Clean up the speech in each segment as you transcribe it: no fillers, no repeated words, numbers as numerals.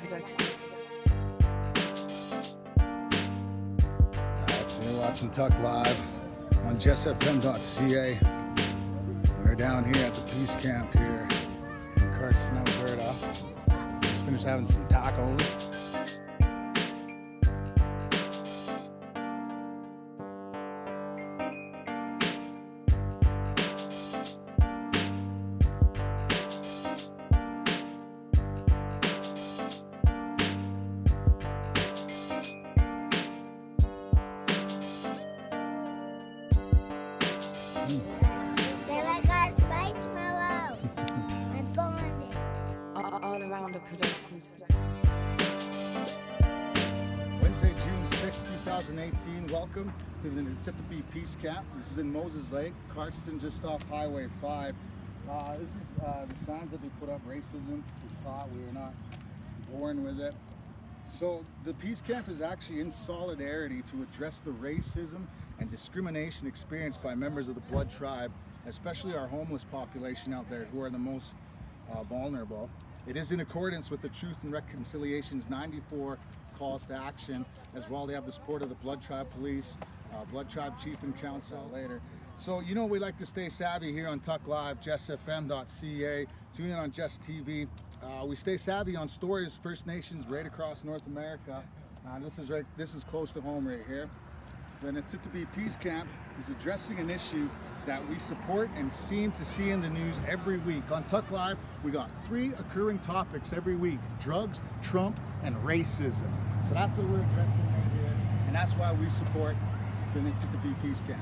Productions. Alright, so you're watching Tukk Live on JESSFM.CA. We're down here at the Peace Camp here in Cardston, Alberta. Just finished having some tacos. All around the productions. Wednesday, June 6, 2018. Welcome to the Nitsitapi Peace Camp. This is in Moses Lake, Cardston, just off Highway 5. This is the signs that they put up. Racism is taught. We were not born with it. So the Peace Camp is actually in solidarity to address the racism and discrimination experienced by members of the Blood Tribe, especially our homeless population out there who are the most vulnerable. It is in accordance with the Truth and Reconciliation's 94 calls to action. As well, they have the support of the Blood Tribe Police, Blood Tribe Chief and Council later. So, you know, we like to stay savvy here on Tukk Live, JESSFM.CA. Tune in on Jess TV. We stay savvy on stories, First Nations right across North America. This is close to home right here. The Nitsitapi Peace Camp is addressing an issue that we support and seem to see in the news every week. On Tukk Live, we got 3 occurring topics every week: drugs, Trump, and racism. So that's what we're addressing right here, and that's why we support the Nitsitapi Peace Camp.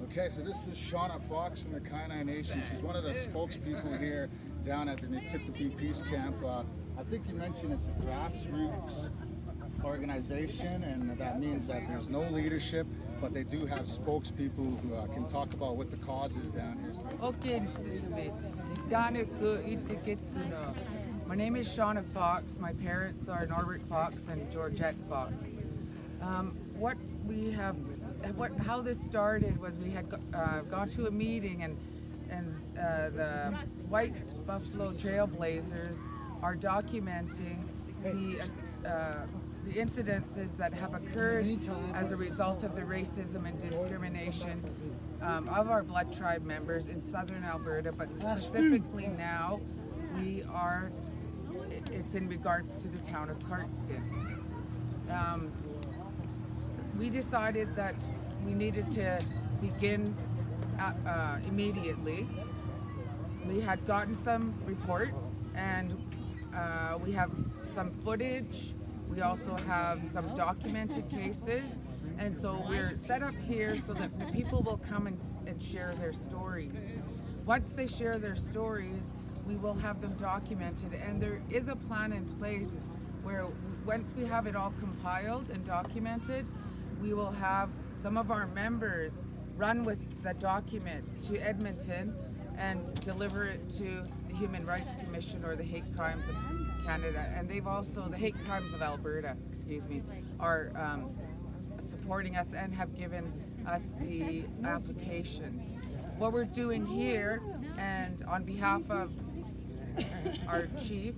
Okay, so this is Shauna Fox from the Kainaiwa Nation. She's one of the spokespeople here down at the Nitsitapi Peace Camp. I think you mentioned it's a grassroots organization, and that means that there's no leadership, but they do have spokespeople who can talk about what the cause is down here. Okay, my name is Shauna Fox. My parents are Norbert Fox and Georgette Fox. How this started was we had gone to a meeting, and the White Buffalo Trailblazers are documenting the incidences that have occurred as a result of the racism and discrimination of our Blood Tribe members in southern Alberta, but specifically now it's in regards to the town of Cardston. We decided that we needed to begin immediately. We had gotten some reports, and we have some footage. We also have some documented cases, and so we're set up here so that the people will come and share their stories. Once they share their stories, we will have them documented, and there is a plan in place where once we have it all compiled and documented, we will have some of our members run with the document to Edmonton and deliver it to the Human Rights Commission or the Hate Crimes of Canada, and the Hate Crimes of Alberta, are supporting us and have given us the applications. What we're doing here, and on behalf of our chief,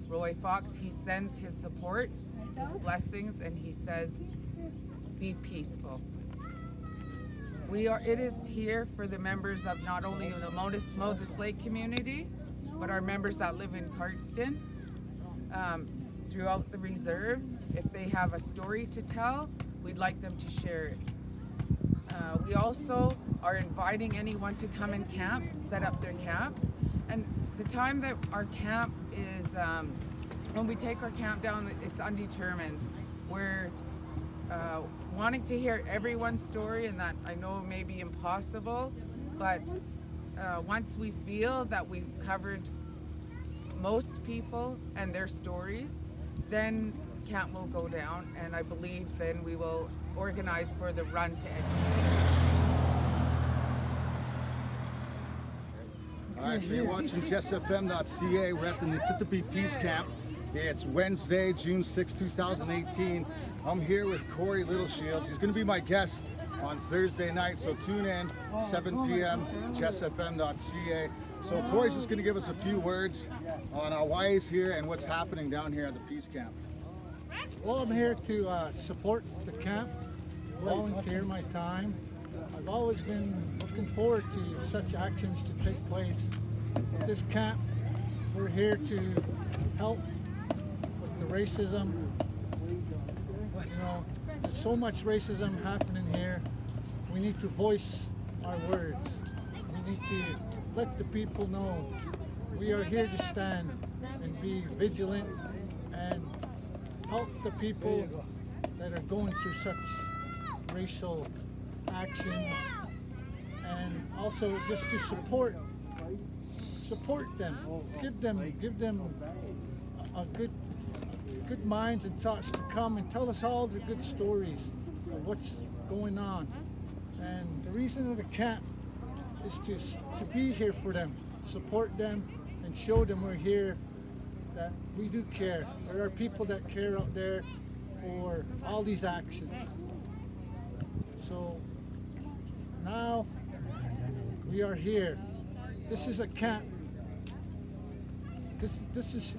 Roy Fox, he sends his support, his blessings, and he says, be peaceful. It is here for the members of not only the Moses Lake community, but our members that live in Cardston, throughout the reserve. If they have a story to tell, we'd like them to share it. We also are inviting anyone to come and camp, set up their camp. And the time that our camp is, when we take our camp down, it's undetermined. We're wanting to hear everyone's story, and that I know may be impossible, but once we feel that we've covered most people and their stories, then camp will go down, and I believe then we will organize for the run to Edmonton. All right, so you're watching JESSFM.CA. We're at the Nitsitapi Peace Camp. It's Wednesday, June 6, 2018. I'm here with Corey Littleshields. He's going to be my guest on Thursday night. So tune in, 7 p.m., JESSFM.CA. So Corey's just going to give us a few words on why he's here and what's happening down here at the Peace Camp. Well, I'm here to support the camp, volunteer my time. I've always been looking forward to such actions to take place. At this camp, we're here to help with the racism. You know, there's so much racism happening here. We need to voice our words. We need to let the people know we are here to stand and be vigilant and help the people that are going through such racial actions, and also just to support them, give them a good minds and thoughts to come and tell us all the good stories of what's going on. And the reason of the camp is to be here for them, support them, and show them we're here, that we do care. There are people that care out there for all these actions. So now we are here. This is a camp.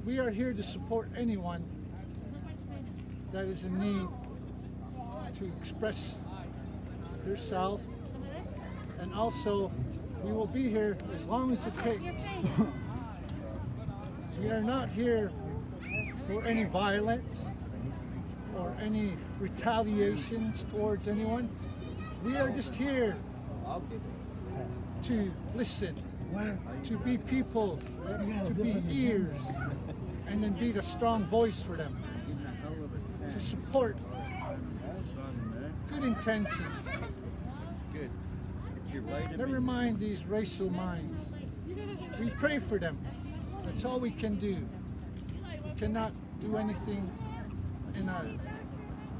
We are here to support anyone that is in need to express their self, and also we will be here as long as it takes. We are not here for any violence or any retaliations towards anyone. We are just here to listen, to be people, to be ears, and then be the strong voice for them, to support good intentions. Never mind these racial minds. We pray for them. That's all we can do. We cannot do anything in an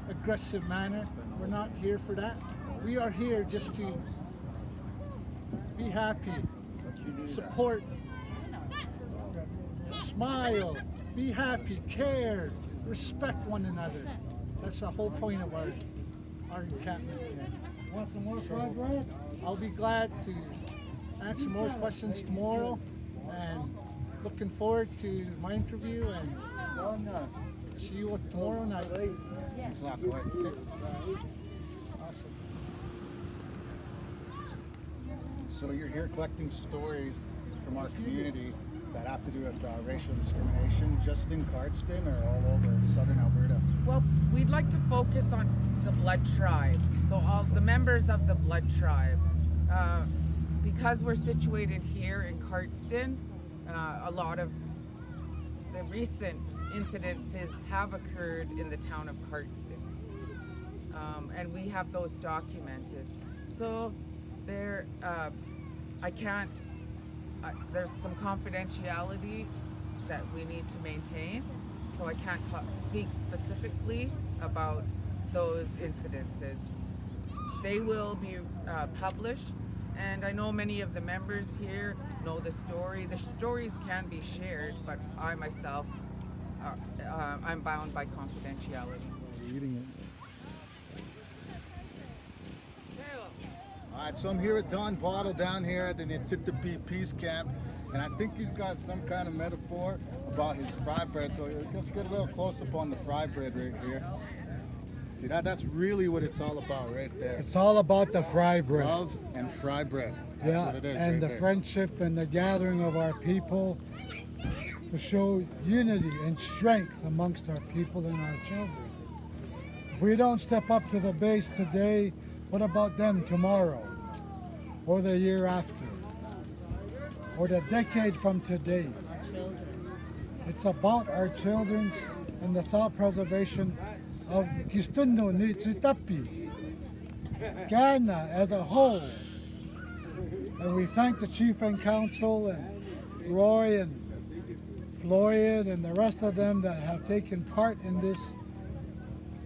aggressive manner. We're not here for that. We are here just to be happy, support, smile, be happy, care, respect one another. That's the whole point of our encampment. Want some more fried bread? I'll be glad to answer more questions tomorrow, and looking forward to my interview, and see you tomorrow night. Thanks a lot, Corey. Awesome. So you're here collecting stories from our community that have to do with racial discrimination, just in Cardston or all over southern Alberta? Well, we'd like to focus on the Blood Tribe. So all the members of the Blood Tribe. Because we're situated here in Cardston, a lot of the recent incidences have occurred in the town of Cardston. And we have those documented. So there, there's some confidentiality that we need to maintain. So I can't speak specifically about those incidences. They will be published, and I know many of the members here know the story. The stories can be shared, but I myself, I'm bound by confidentiality. All right, so I'm here with Don Bottle down here at the Nitsitapi Peace Camp, and I think he's got some kind of metaphor about his fry bread. So let's get a little close up on the fry bread right here. See, that's really what it's all about right there. It's all about the fry bread. Love and fry bread. That's what it is and right the there. friendship and the gathering of our people to show unity and strength amongst our people and our children. If we don't step up to the base today, what about them tomorrow, or the year after, or the decade from today? It's about our children and the self-preservation of Kistundo, Nitsitapi, Ghana as a whole. And we thank the Chief and Council and Roy and Floyd and the rest of them that have taken part in this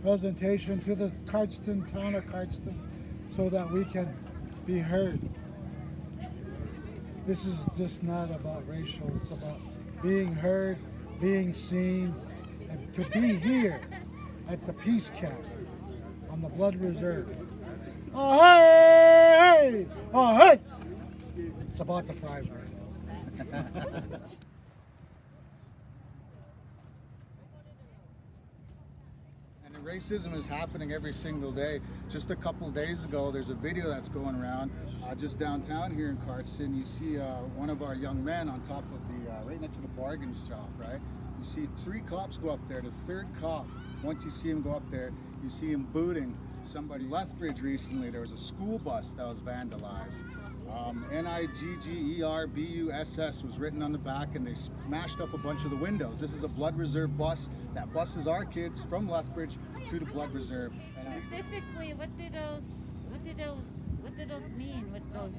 presentation to the Cardston, town of Cardston, so that we can be heard. This is just not about racial, it's about being heard, being seen, and to be here at the Peace Camp on the Blood Reserve. Oh, hey! Oh, hey! It's about the fry bread. And racism is happening every single day. Just a couple of days ago, there's a video that's going around just downtown here in Cardston. You see one of our young men on top of the, right next to the bargain shop, right? You see 3 cops go up there. The 3rd cop, once you see him go up there, you see him booting somebody. Lethbridge recently, there was a school bus that was vandalized. NIGGERBUSS was written on the back, and they smashed up a bunch of the windows. This is a blood reserve bus that buses our kids from Lethbridge to the blood reserve. Specifically, what do those mean? What those?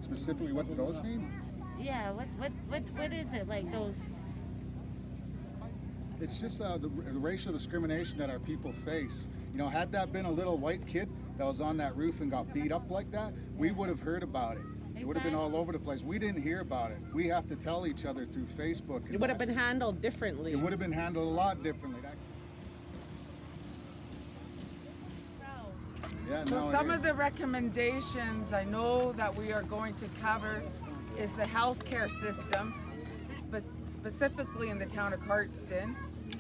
Specifically, what do those mean? Yeah. What is it like those? It's just the racial discrimination that our people face. You know, had that been a little white kid that was on that roof and got beat up like that, we would have heard about it. It would have been all over the place. We didn't hear about it. We have to tell each other through Facebook. It would have been handled differently. It would have been handled a lot differently. So some of the recommendations I know that we are going to cover is the healthcare system, specifically in the town of Cardston,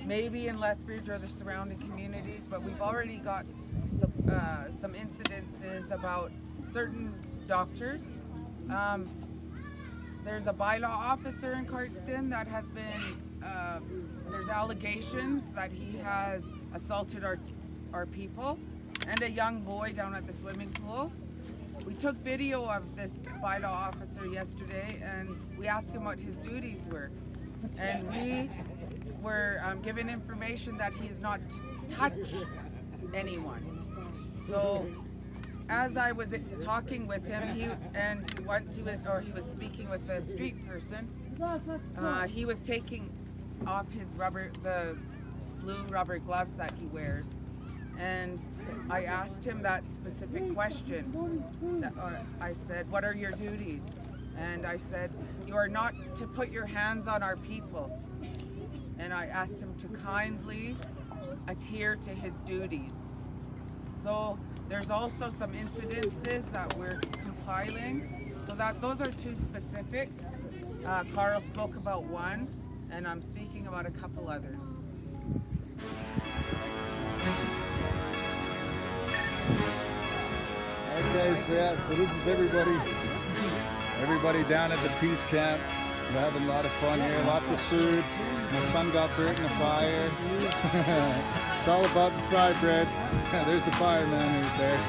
maybe in Lethbridge or the surrounding communities, but we've already got some incidences about certain doctors. There's a bylaw officer in Cardston that has been, there's allegations that he has assaulted our people, and a young boy down at the swimming pool. We took video of this bylaw officer yesterday, and we asked him what his duties were. And we were given information that he is not to touch anyone. So as I was talking with him, he was speaking with a street person, he was taking off the blue rubber gloves that he wears. And I asked him that specific question. I said, what are your duties? And I said, you are not to put your hands on our people. And I asked him to kindly adhere to his duties. So there's also some incidences that we're compiling. So those are 2 specifics. Carl spoke about one, and I'm speaking about a couple others. Okay, so this is everybody down at the Peace Camp. We're having a lot of fun here, lots of food. My son got burnt in the fire. It's all about the fry bread. There's the fireman who's there.